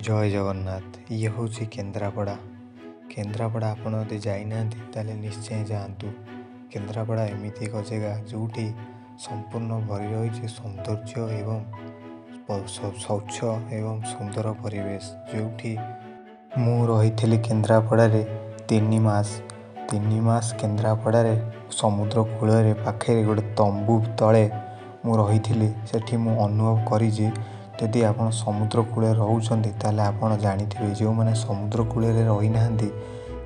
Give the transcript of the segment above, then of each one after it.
जय जगन्नाथ। ये हूँ केन्द्रापड़ा। केन्द्रापड़ा आपड़ यदि जाइना ताले निश्चय जातु। केन्द्रापड़ा एमती एक जगह जोटी संपूर्ण भरी रही सौंदर्य एवं स्वच्छ एवं सुंदर परिवेश। जोटी मु रही केन्द्रापड़े 3 मास केन्द्रापड़ा समुद्र कूल पाखे गोटे तंबू तले मु रही। सेठी मु अनुभव करी जदि आप समुद्र कूल रोचे ताले आप जानी जो मैंने समुद्र कूल रही ना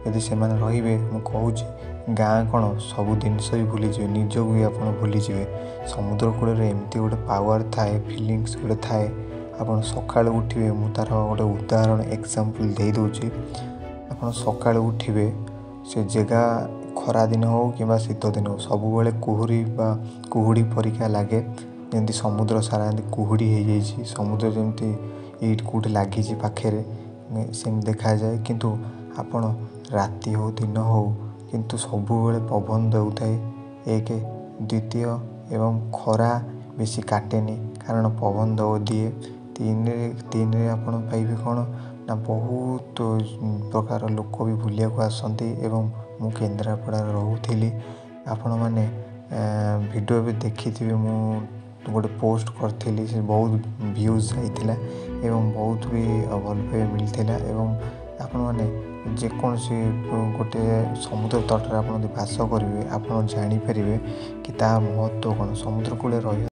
यदि से रे कहूँ गाँ कौन सब जिनस भी भूलीजे निजक भी आप भूलीजे। समुद्र कूल एमती गोटे पावर थाए फिलिंग्स गोटे थाए। आप सका उठे मु तार गोटे उदाहरण एग्जांपल दे दूची। आप सका उठे से जगह खरा दिन हो कि शीत दिन हो सब कुहुड़ी परिका लगे जमी समुद्र सारा कुहुड़ी हो जाए। समुद्र जमी ये कौट लगी पाखे सेम देखा जाए किंतु आपण राति हो दिन हो किंतु सब पवन दौए। एक द्वितीय एवं खरा बेसी काटेनी कारण पवन दौ दिए। तीन आपण पाइबे कौन ना बहुत प्रकार लोक भी बुलिया को आसती एवं मु केन्द्रापड़ा रोली। आपण मैंने वीडियो भी देखी मु गोटे पोस्ट करी से बहुत व्यूज जाइला एवं बहुत भी भल पाइबा मिलता। एवं आपण मैंने जेकोसी गोटे समुद्र तट आप बास करेंगे आप जापर कि महत्व कौन समुद्र कूल रही।